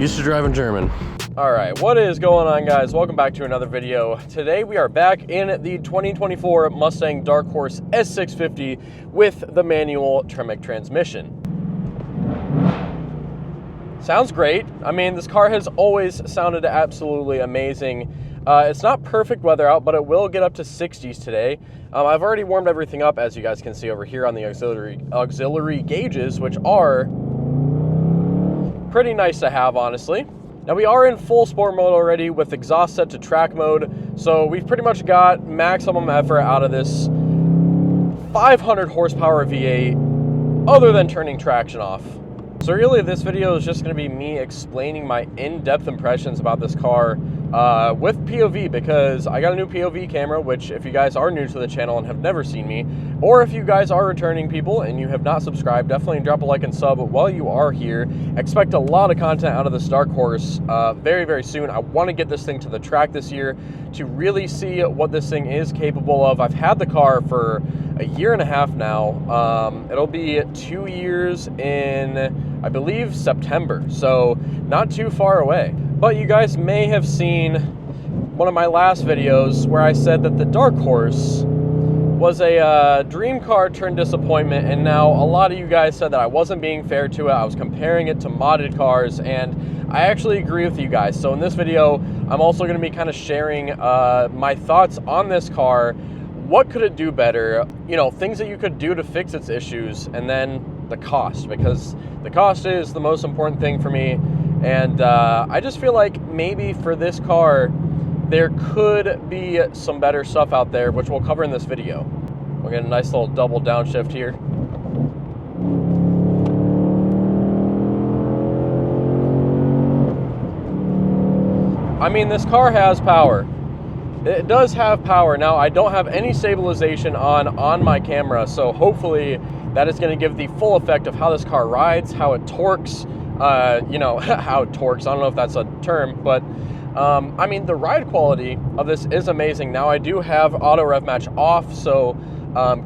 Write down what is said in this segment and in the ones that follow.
Used to drive in German. All right, what is going on, guys? Welcome back to another video. Today we are back in the 2024 Mustang Darkhorse S650 with the manual tremec transmission. Sounds great. I mean, this car has always sounded absolutely amazing. It's not perfect weather out, but it will get up to 60s today. I've already warmed everything up, as you guys can see over here on the auxiliary gauges, which are pretty nice to have, honestly. Now we are in full sport mode already with exhaust set to track mode, so we've pretty much got maximum effort out of this 500 horsepower V8 other than turning traction off. So really this video is just going to be me explaining my in-depth impressions about this car with POV, because I got a new POV camera, which if you guys are new to the channel and have never seen me, or if you guys are returning people and you have not subscribed, definitely drop a like and sub while you are here. Expect a lot of content out of this Darkhorse very, very soon. I want to get this thing to the track this year to really see what this thing is capable of. I've had the car for a year and a half now. It'll be 2 years in, I believe, September, so not too far away. But you guys may have seen one of my last videos where I said that the Darkhorse was a dream car turned disappointment, and now a lot of you guys said that I wasn't being fair to it. I was comparing it to modded cars, and I actually agree with you guys. So in this video, I'm also going to be kind of sharing my thoughts on this car. What could it do better? You know, things that you could do to fix its issues, and then the cost, because the cost is the most important thing for me. And I just feel like maybe for this car, there could be some better stuff out there, which we'll cover in this video. We'll get a nice little double downshift here. I mean, this car has power. It does have power. Now, I don't have any stabilization on my camera, so hopefully that is going to give the full effect of how this car rides, how it torques, you know, how it torques. I don't know if that's a term, but I mean, the ride quality of this is amazing. Now, I do have auto rev match off, so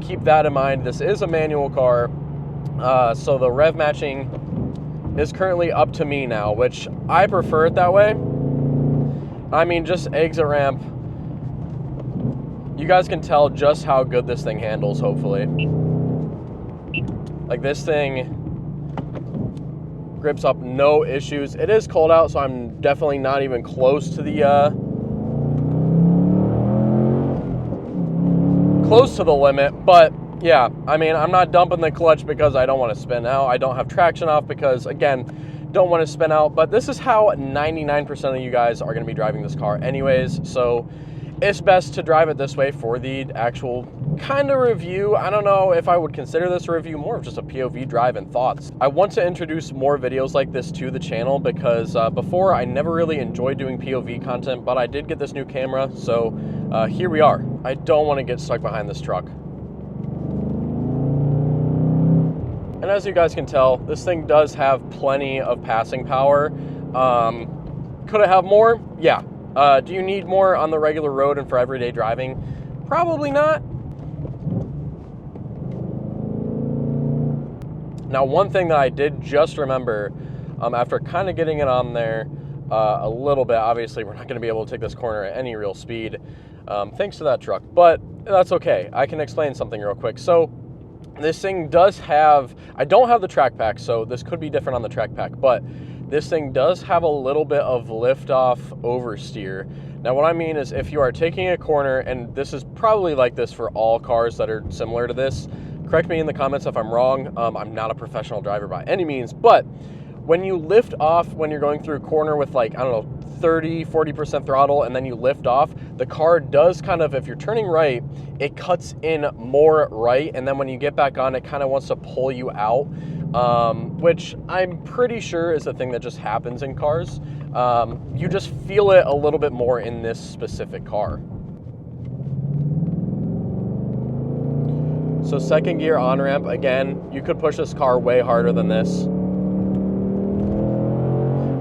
keep that in mind. This is a manual car, so the rev matching is currently up to me now, which I prefer it that way. I mean, just exit ramp. You guys can tell just how good this thing handles, hopefully. Like, this thing grips up no issues. It is cold out, so I'm definitely not even close to the limit. But yeah, I mean, I'm not dumping the clutch because I don't want to spin out. I don't have traction off because, again, don't want to spin out. But this is how 99% of you guys are going to be driving this car anyways, so it's best to drive it this way for the actual kind of review. I don't know if I would consider this a review, more of just a POV drive and thoughts. I want to introduce more videos like this to the channel because before I never really enjoyed doing POV content, but I did get this new camera, so here we are. I don't want to get stuck behind this truck. And as you guys can tell, this thing does have plenty of passing power. Could it have more? Yeah. Do you need more on the regular road and for everyday driving? Probably not. Now, one thing that I did just remember after kind of getting it on there a little bit, obviously we're not going to be able to take this corner at any real speed thanks to that truck, but that's okay. I can explain something real quick. So this thing does have, I don't have the track pack, so this could be different on the track pack, but this thing does have a little bit of lift-off oversteer. Now, what I mean is if you are taking a corner, and this is probably like this for all cars that are similar to this, correct me in the comments if I'm wrong. I'm not a professional driver by any means, but when you lift off, when you're going through a corner with, like, I don't know, 30, 40% throttle, and then you lift off, the car does kind of, if you're turning right, it cuts in more right, and then when you get back on, it kind of wants to pull you out. Which I'm pretty sure is a thing that just happens in cars. You just feel it a little bit more in this specific car. So second gear on ramp, again, you could push this car way harder than this.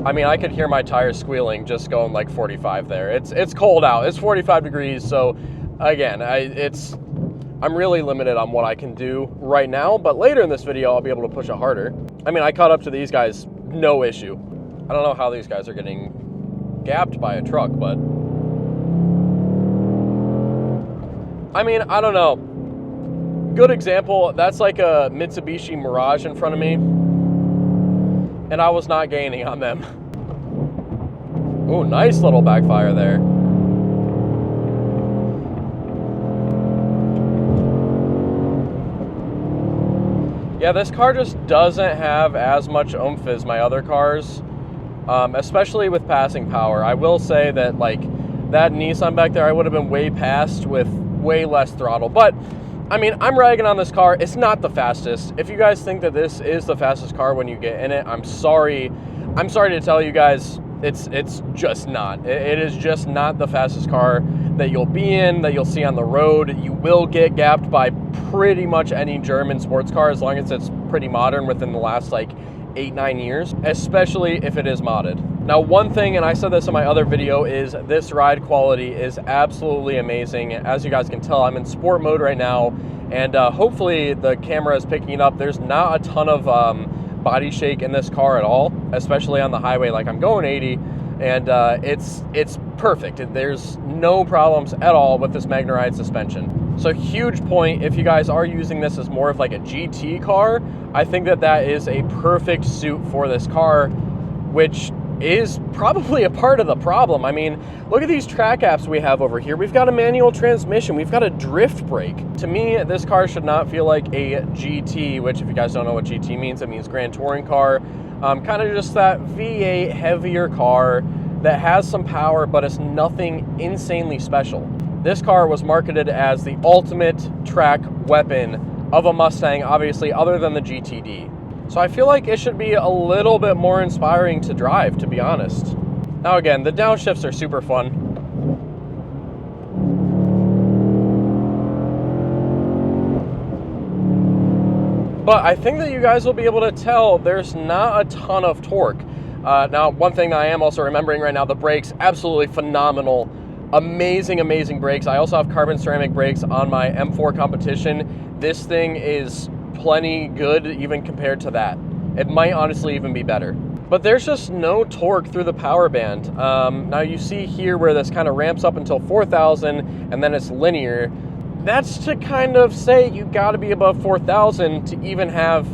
I mean, I could hear my tires squealing just going like 45 there. It's cold out. It's 45 degrees, so again, I'm really limited on what I can do right now, but later in this video, I'll be able to push it harder. I mean, I caught up to these guys, no issue. I don't know how these guys are getting gapped by a truck, but I mean, I don't know. Good example, that's like a Mitsubishi Mirage in front of me, and I was not gaining on them. Oh, nice little backfire there. Yeah, this car just doesn't have as much oomph as my other cars, especially with passing power. I will say that, like, that Nissan back there, I would have been way past with way less throttle. But, I mean, I'm ragging on this car. It's not the fastest. If you guys think that this is the fastest car when you get in it, I'm sorry. I'm sorry to tell you guys, it's just not. It is just not the fastest car that you'll be in, that you'll see on the road. You will get gapped by pretty much any German sports car as long as it's pretty modern within the last like 8-9 years, especially if it is modded. Now, one thing, and I said this in my other video, is this ride quality is absolutely amazing. As you guys can tell, I'm in sport mode right now, and hopefully the camera is picking it up. There's not a ton of body shake in this car at all, especially on the highway. Like, I'm going 80, and it's perfect. There's no problems at all with this MagneRide suspension. So huge point, if you guys are using this as more of like a GT car, I think that that is a perfect suit for this car, which is probably a part of the problem. I mean, look at these track apps we have over here. We've got a manual transmission. We've got a drift brake. To me, this car should not feel like a GT, which if you guys don't know what GT means, it means Grand Touring car. Kind of just that V8 heavier car that has some power, but it's nothing insanely special. This car was marketed as the ultimate track weapon of a Mustang, obviously, other than the GTD. So I feel like it should be a little bit more inspiring to drive, to be honest. Now again, the downshifts are super fun. But I think that you guys will be able to tell there's not a ton of torque. Now, one thing that I am also remembering right now, the brakes, absolutely phenomenal. Amazing, amazing brakes. I also have carbon ceramic brakes on my M4 competition. This thing is plenty good even compared to that. It might honestly even be better. But there's just no torque through the power band. Now you see here where this kind of ramps up until 4,000 and then it's linear. That's to kind of say you gotta be above 4,000 to even have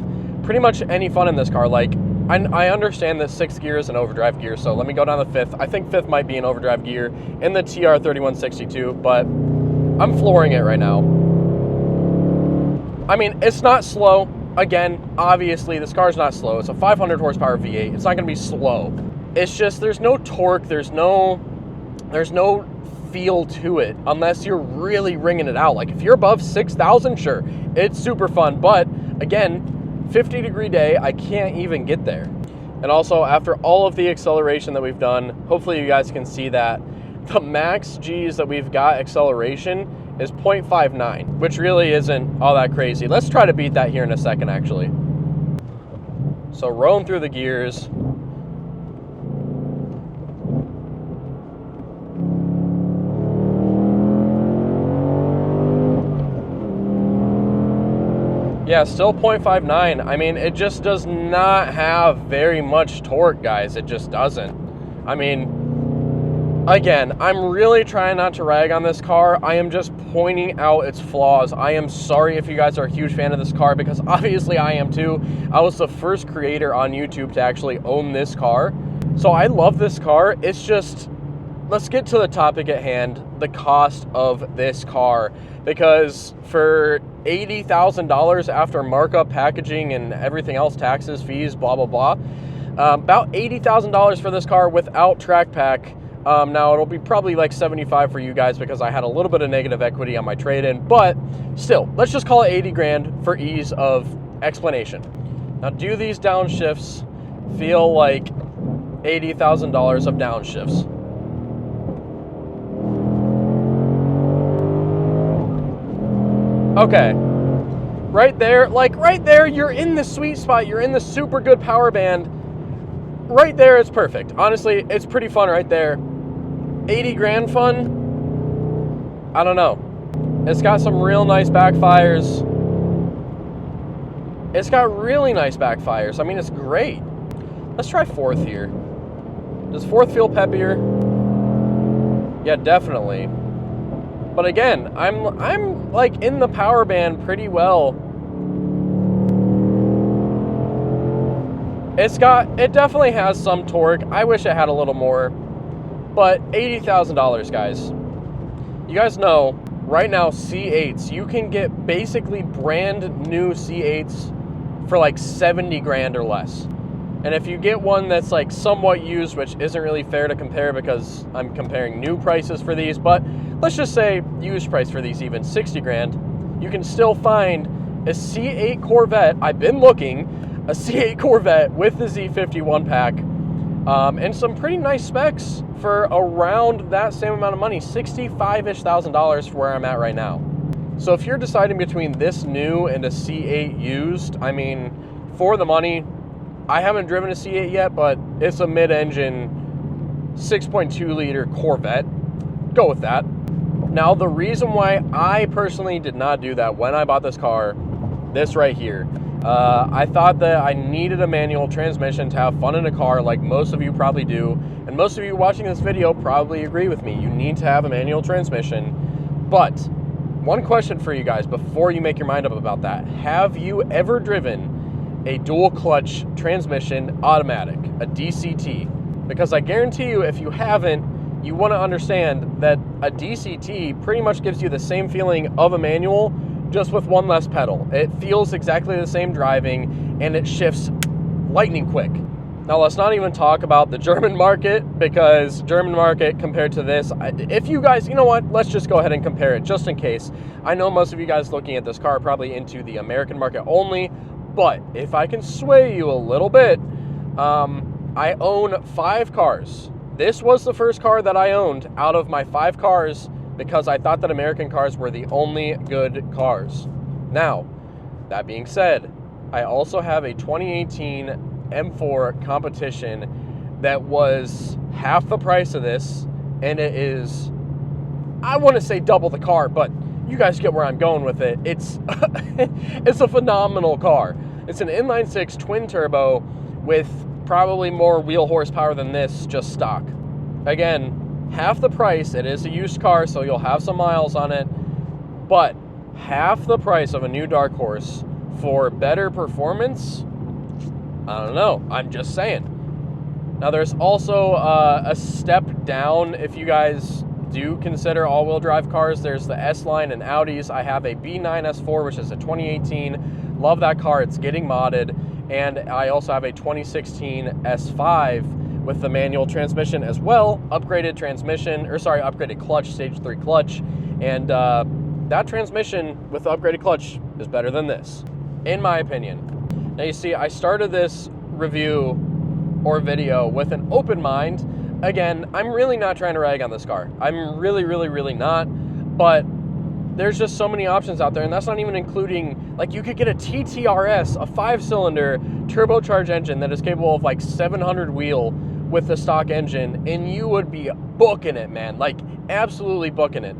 pretty much any fun in this car. Like, I understand that 6th gear is an overdrive gear, so let me go down to 5th. I think 5th might be an overdrive gear in the TR3162, but I'm flooring it right now. I mean, it's not slow. Again, obviously, this car's not slow. It's a 500 horsepower V8. It's not gonna be slow. It's just, there's no torque, there's no feel to it unless you're really ringing it out. Like, if you're above 6,000, sure, it's super fun, but again, 50-degree day, I can't even get there. And also, after all of the acceleration that we've done, hopefully you guys can see that the max G's that we've got acceleration is 0.59, which really isn't all that crazy. Let's try to beat that here in a second, actually. So rolling through the gears. Yeah, still 0.59. I mean, it just does not have very much torque, guys. It just doesn't. I mean, again, I'm really trying not to rag on this car. I am just pointing out its flaws. I am sorry if you guys are a huge fan of this car, because obviously I am too. I was the first creator on YouTube to actually own this car. So I love this car. It's just, let's get to the topic at hand, the cost of this car. Because for $80,000 after markup, packaging, and everything else, taxes, fees, blah, blah, blah, about $80,000 for this car without track pack. Now, it'll be probably like 75 for you guys because I had a little bit of negative equity on my trade-in, but still, let's just call it 80 grand for ease of explanation. Now, do these downshifts feel like $80,000 of downshifts? Okay, right there, like right there, you're in the sweet spot. You're in the super good power band. Right there, it's perfect. Honestly, it's pretty fun right there. 80 grand fun? I don't know. It's got some real nice backfires. It's got really nice backfires. I mean, it's great. Let's try 4th here. Does fourth feel peppier? Yeah, definitely. But again, I'm like in the power band pretty well. It definitely has some torque. I wish it had a little more, but $80,000, guys. You guys know, right now, C8s, you can get basically brand new C8s for like 70 grand or less. And if you get one that's like somewhat used, which isn't really fair to compare because I'm comparing new prices for these, but let's just say used price for these even 60 grand, you can still find a C8 Corvette. I've been looking, a C8 Corvette with the Z51 pack, and some pretty nice specs for around that same amount of money, $65,000-ish for where I'm at right now. So if you're deciding between this new and a C8 used, I mean, for the money, I haven't driven a C8 yet, but it's a mid-engine 6.2 liter Corvette. Go with that. Now, the reason why I personally did not do that when I bought this car, this right here, I thought that I needed a manual transmission to have fun in a car like most of you probably do. And most of you watching this video probably agree with me. You need to have a manual transmission. But one question for you guys before you make your mind up about that. Have you ever driven a dual clutch transmission automatic, a DCT? Because I guarantee you, if you haven't, you want to understand that a DCT pretty much gives you the same feeling of a manual, just with one less pedal. It feels exactly the same driving, and it shifts lightning quick. Now, let's not even talk about the German market, because German market compared to this, if you guys, you know what, let's just go ahead and compare it just in case. I know most of you guys looking at this car are probably into the American market only, but if I can sway you a little bit, I own 5 cars. This was the first car that I owned out of my 5 cars because I thought that American cars were the only good cars. Now, that being said, I also have a 2018 M4 competition that was half the price of this, and it is, I want to say double the car, but you guys get where I'm going with it. It's it's a phenomenal car. It's an inline-6 twin turbo with probably more wheel horsepower than this, just stock. Again, half the price. It is a used car, so you'll have some miles on it, but half the price of a new dark horse for better performance. I don't know, I'm just saying. Now, there's also a step down if you guys do consider all-wheel drive cars. There's the S-Line and Audis. I have a B9 S4, which is a 2018. Love that car. It's getting modded. And I also have a 2016 S5 with the manual transmission as well. Upgraded transmission, or sorry, upgraded clutch, stage 3 clutch. And that transmission with the upgraded clutch is better than this, in my opinion. Now, you see, I started this review or video with an open mind. Again, I'm really not trying to rag on this car. I'm really not. But there's just so many options out there, and that's not even including, like, you could get a TTRS, a 5-cylinder turbocharged engine that is capable of like 700 wheel with the stock engine, and you would be booking it, man. Like, absolutely booking it.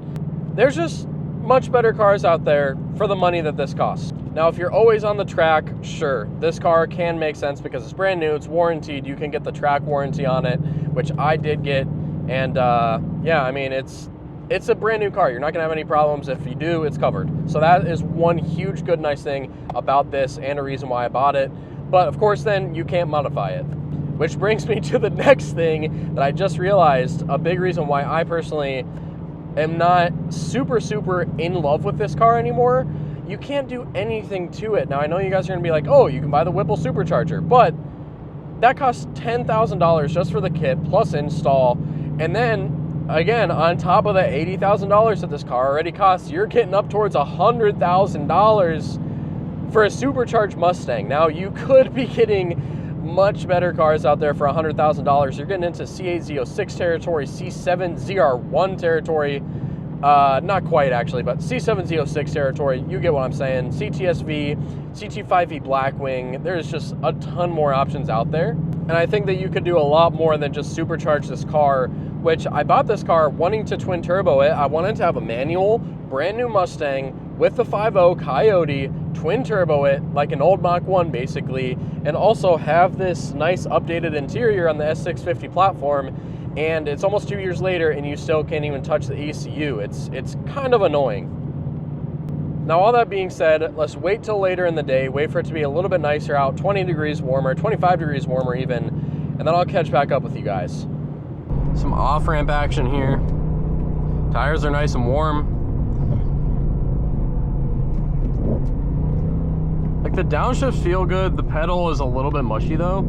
There's just much better cars out there for the money that this costs. Now, if you're always on the track, sure, this car can make sense because it's brand new, it's warranted, you can get the track warranty on it, which I did get, and yeah, I mean, it's a brand new car. You're not gonna have any problems. If you do, it's covered. So that is one huge good nice thing about this and a reason why I bought it. But of course, then you can't modify it. Which brings me to the next thing that I just realized, a big reason why I personally am not super in love with this car anymore. You can't do anything to it. Now, I know you guys are gonna be like, oh, you can buy the Whipple supercharger, but that costs $10,000 just for the kit plus install. And then again, on top of the $80,000 that this car already costs, you're getting up towards $100,000 for a supercharged Mustang. Now, you could be getting much better cars out there for $100,000. You're getting into C8 Z06 territory, C7 ZR1 territory. Not quite actually, but C7 Z06 territory. You get what I'm saying. CTSV, CT5V Blackwing. There's just a ton more options out there. And I think that you could do a lot more than just supercharge this car, which I bought this car wanting to twin turbo it. I wanted to have a manual, brand new Mustang with the 5.0 Coyote, twin turbo it like an old Mach 1 basically, and also have this nice updated interior on the S650 platform, and it's almost 2 years later and you still can't even touch the ECU. It's kind of annoying. Now, all that being said, let's wait till later in the day, wait for it to be a little bit nicer out, 20 degrees warmer, 25 degrees warmer even, and then I'll catch back up with you guys. Some off-ramp action here. Tires are nice and warm. Like, the downshifts feel good. The pedal is a little bit mushy though.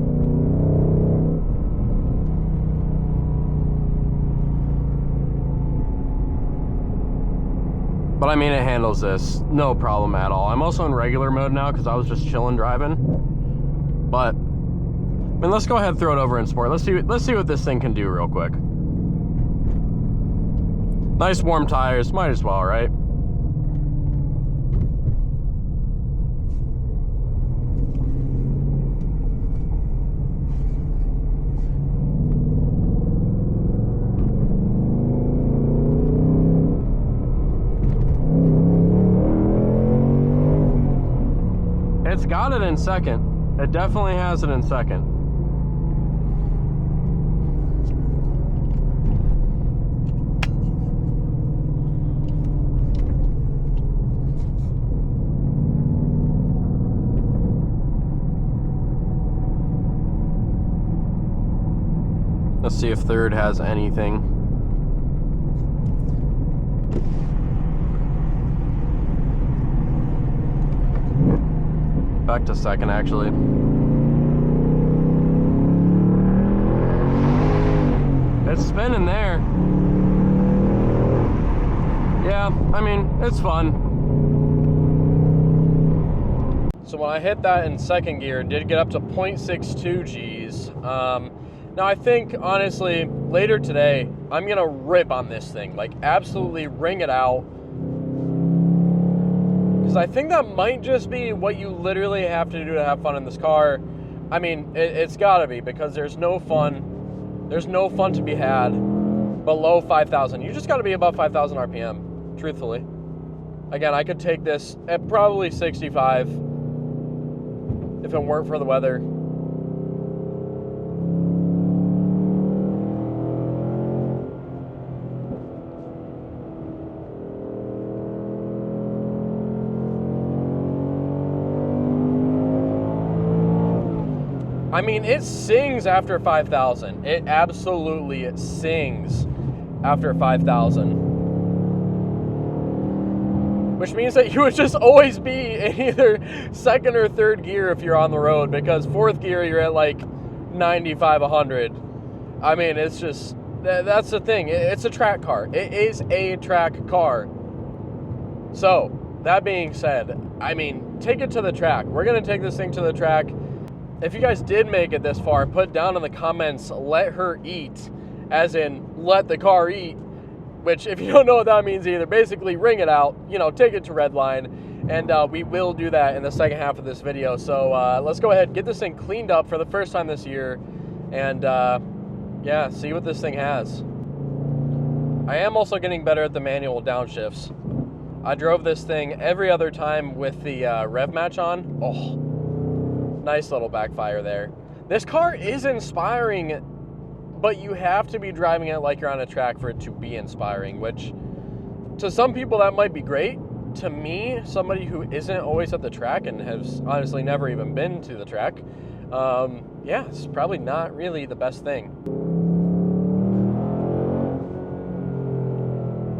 But I mean, it handles this no problem at all. I'm also in regular mode now because I was just chilling driving. But I mean, let's go ahead and throw it over in sport. Let's see what this thing can do real quick. Nice warm tires, might as well, right? It's got it in second. It definitely has it in second. Let's see if third has anything. Back to second, actually. It's spinning there. Yeah, I mean, it's fun. So when I hit that in second gear, it did get up to 0.62 Gs. Now I think, honestly, later today, I'm gonna rip on this thing, like absolutely wring it out. Because I think that might just be what you literally have to do to have fun in this car. I mean, it's gotta be, because there's no fun to be had below 5,000. You just gotta be above 5,000 RPM, truthfully. Again, I could take this at probably 65 if it weren't for the weather. I mean, it sings after 5,000. It absolutely sings after 5,000. Which means that you would just always be in either second or third gear if you're on the road, because fourth gear you're at like 95, 100. I mean, it's just, that's the thing. It's a track car. It is a track car. So, that being said, I mean, take it to the track. We're going to take this thing to the track. If you guys did make it this far, put down in the comments, let her eat, as in let the car eat, which if you don't know what that means either, basically ring it out, you know, take it to redline, and we will do that in the second half of this video. So let's go ahead, get this thing cleaned up for the first time this year, and yeah, see what this thing has. I am also getting better at the manual downshifts. I drove this thing every other time with the rev match on. Oh, nice little backfire there. This car is inspiring, but you have to be driving it like you're on a track for it to be inspiring, which to some people that might be great. To me, somebody who isn't always at the track and has honestly never even been to the track, yeah, it's probably not really the best thing.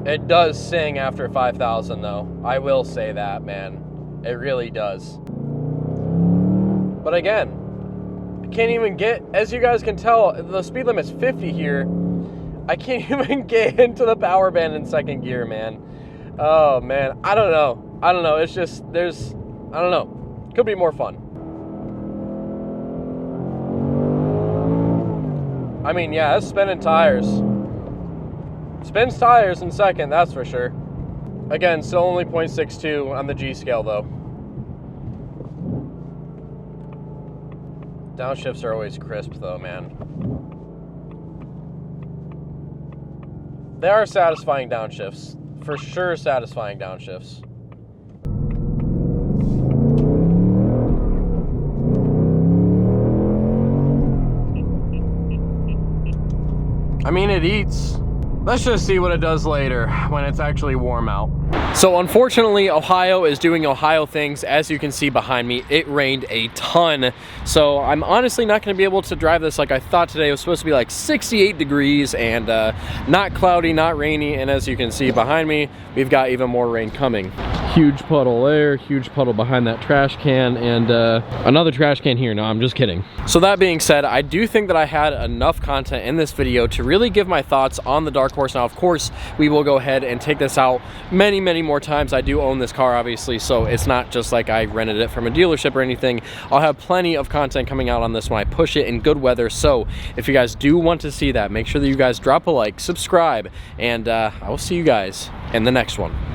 It does sing after 5,000 though. I will say that, man. It really does. But again, I can't even get, as you guys can tell, the speed limit's 50 here. I can't even get into the power band in second gear, man. Oh, man. I don't know. It's just, I don't know. Could be more fun. I mean, yeah, it's spinning tires. Spins tires in second, that's for sure. Again, still only 0.62 on the G scale, though. Downshifts are always crisp, though, man. They are satisfying downshifts. For sure satisfying downshifts. I mean, it eats. Let's just see what it does later when it's actually warm out. So unfortunately, Ohio is doing Ohio things. As you can see behind me, it rained a ton. So I'm honestly not gonna be able to drive this like I thought today. It was supposed to be like 68 degrees and not cloudy, not rainy. And as you can see behind me, we've got even more rain coming. Huge puddle there, huge puddle behind that trash can, and another trash can here. No, I'm just kidding. So that being said, I do think that I had enough content in this video to really give my thoughts on the Dark Horse. Now, of course, we will go ahead and take this out many more times. I do own this car, obviously, so it's not just like I rented it from a dealership or anything. I'll have plenty of content coming out on this when I push it in good weather. So if you guys do want to see that, make sure that you guys drop a like, subscribe, and I will see you guys in the next one.